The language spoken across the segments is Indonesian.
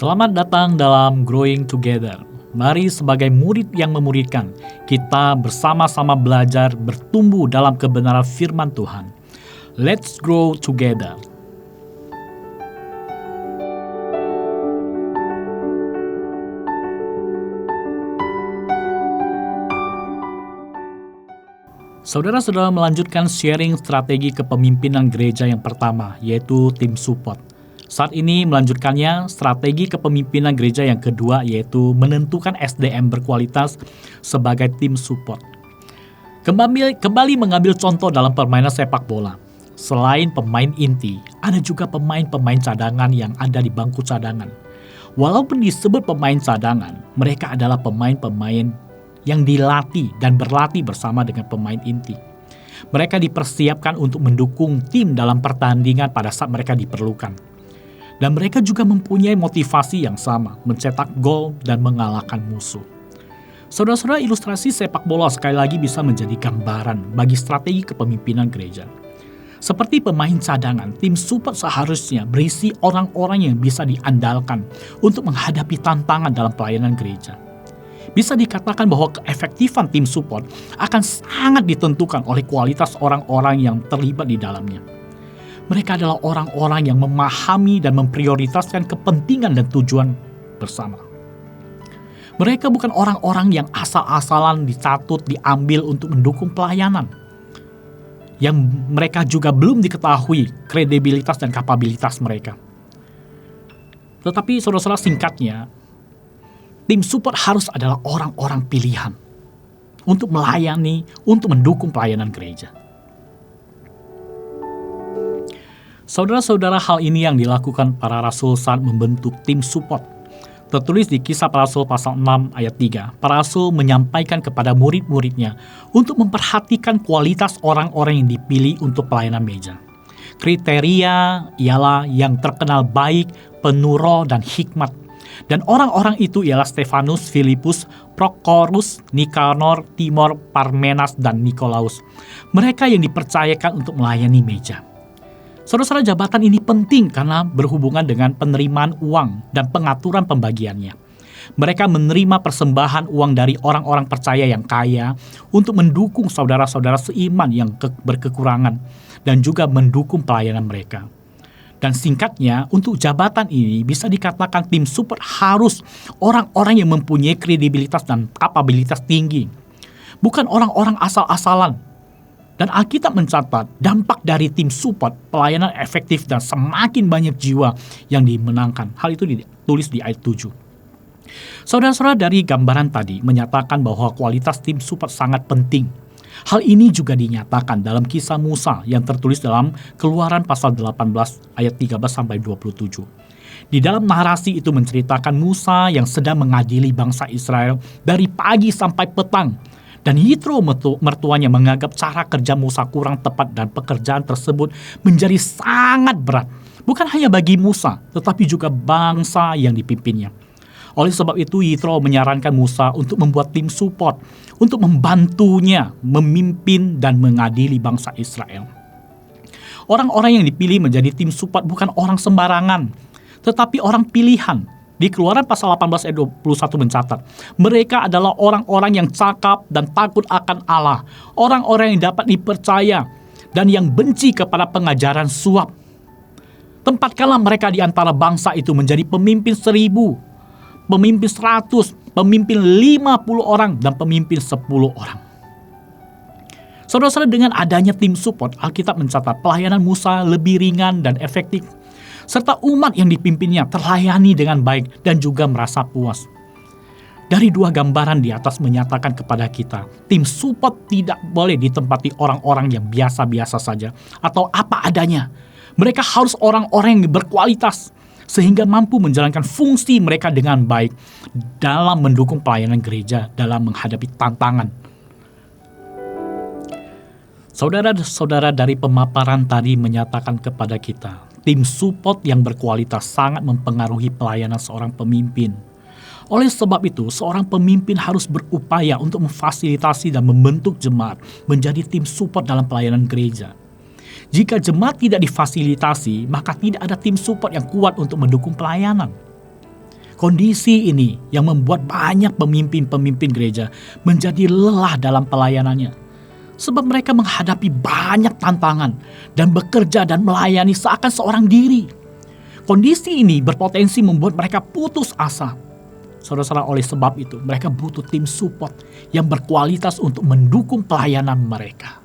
Selamat datang dalam Growing Together. Mari sebagai murid yang memuridkan, kita bersama-sama belajar bertumbuh dalam kebenaran firman Tuhan. Let's grow together. Saudara-saudara melanjutkan sharing strategi kepemimpinan gereja yang pertama, yaitu tim support. Saat ini melanjutkannya strategi kepemimpinan gereja yang kedua, yaitu menentukan SDM berkualitas sebagai tim support. Kembali mengambil contoh dalam permainan sepak bola. Selain pemain inti, ada juga pemain-pemain cadangan yang ada di bangku cadangan. Walaupun disebut pemain cadangan, mereka adalah pemain-pemain yang dilatih dan berlatih bersama dengan pemain inti. Mereka dipersiapkan untuk mendukung tim dalam pertandingan pada saat mereka diperlukan. Dan mereka juga mempunyai motivasi yang sama, mencetak gol dan mengalahkan musuh. Saudara-saudara, ilustrasi sepak bola sekali lagi bisa menjadi gambaran bagi strategi kepemimpinan gereja. Seperti pemain cadangan, tim support seharusnya berisi orang-orang yang bisa diandalkan untuk menghadapi tantangan dalam pelayanan gereja. Bisa dikatakan bahwa keefektifan tim support akan sangat ditentukan oleh kualitas orang-orang yang terlibat di dalamnya. Mereka adalah orang-orang yang memahami dan memprioritaskan kepentingan dan tujuan bersama. Mereka bukan orang-orang yang asal-asalan dicatut, diambil untuk mendukung pelayanan. Yang mereka juga belum diketahui kredibilitas dan kapabilitas mereka. Tetapi saudara-saudara, singkatnya, tim support harus adalah orang-orang pilihan untuk melayani, untuk mendukung pelayanan gereja. Saudara-saudara, hal ini yang dilakukan para rasul saat membentuk tim support. Tertulis di Kisah Para Rasul pasal 6 ayat 3. Para rasul menyampaikan kepada murid-muridnya untuk memperhatikan kualitas orang-orang yang dipilih untuk pelayanan meja. Kriteria ialah yang terkenal baik, penuh roh dan hikmat. Dan orang-orang itu ialah Stefanus, Filipus, Prokorus, Nikanor, Timor, Parmenas, dan Nikolaus. Mereka yang dipercayakan untuk melayani meja. Saudara-saudara, jabatan ini penting karena berhubungan dengan penerimaan uang dan pengaturan pembagiannya. Mereka menerima persembahan uang dari orang-orang percaya yang kaya untuk mendukung saudara-saudara seiman yang berkekurangan dan juga mendukung pelayanan mereka. Dan singkatnya, untuk jabatan ini bisa dikatakan tim support harus orang-orang yang mempunyai kredibilitas dan kapabilitas tinggi. Bukan orang-orang asal-asalan. Dan Alkitab mencatat dampak dari tim support pelayanan efektif dan semakin banyak jiwa yang dimenangkan. Hal itu ditulis di ayat 7. Saudara-saudara, dari gambaran tadi menyatakan bahwa kualitas tim support sangat penting. Hal ini juga dinyatakan dalam kisah Musa yang tertulis dalam Keluaran pasal 18 ayat 13-27. Di dalam narasi itu menceritakan Musa yang sedang mengadili bangsa Israel dari pagi sampai petang. Dan Yitro mertuanya menganggap cara kerja Musa kurang tepat dan pekerjaan tersebut menjadi sangat berat. Bukan hanya bagi Musa, tetapi juga bangsa yang dipimpinnya. Oleh sebab itu Yitro menyarankan Musa untuk membuat tim support untuk membantunya memimpin dan mengadili bangsa Israel. Orang-orang yang dipilih menjadi tim support bukan orang sembarangan, tetapi orang pilihan. Di Keluaran pasal 18 ayat 21 mencatat, mereka adalah orang-orang yang cakap dan takut akan Allah, orang-orang yang dapat dipercaya dan yang benci kepada pengajaran suap. Tempatkanlah mereka di antara bangsa itu menjadi pemimpin 1.000, pemimpin 100, pemimpin 50 orang, dan pemimpin 10 orang. Saudara-saudara, dengan adanya tim support, Alkitab mencatat pelayanan Musa lebih ringan dan efektif, serta umat yang dipimpinnya terlayani dengan baik dan juga merasa puas. Dari dua gambaran di atas menyatakan kepada kita, tim support tidak boleh ditempati orang-orang yang biasa-biasa saja atau apa adanya. Mereka harus orang-orang yang berkualitas sehingga mampu menjalankan fungsi mereka dengan baik dalam mendukung pelayanan gereja dalam menghadapi tantangan. Saudara-saudara, dari pemaparan tadi menyatakan kepada kita, tim support yang berkualitas sangat mempengaruhi pelayanan seorang pemimpin. Oleh sebab itu, seorang pemimpin harus berupaya untuk memfasilitasi dan membentuk jemaat menjadi tim support dalam pelayanan gereja. Jika jemaat tidak difasilitasi, maka tidak ada tim support yang kuat untuk mendukung pelayanan. Kondisi ini yang membuat banyak pemimpin-pemimpin gereja menjadi lelah dalam pelayanannya. Sebab mereka menghadapi banyak tantangan dan bekerja dan melayani seakan seorang diri. Kondisi ini berpotensi membuat mereka putus asa. Saudara-saudara, oleh sebab itu mereka butuh tim support yang berkualitas untuk mendukung pelayanan mereka.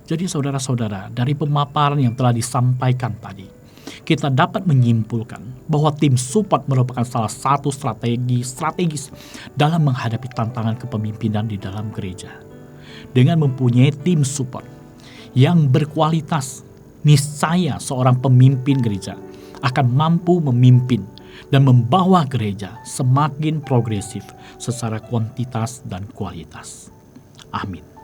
Jadi saudara-saudara, dari pemaparan yang telah disampaikan tadi, kita dapat menyimpulkan bahwa tim support merupakan salah satu strategi strategis dalam menghadapi tantangan kepemimpinan di dalam gereja. Dengan mempunyai tim support yang berkualitas, niscaya seorang pemimpin gereja akan mampu memimpin dan membawa gereja semakin progresif secara kuantitas dan kualitas. Amin.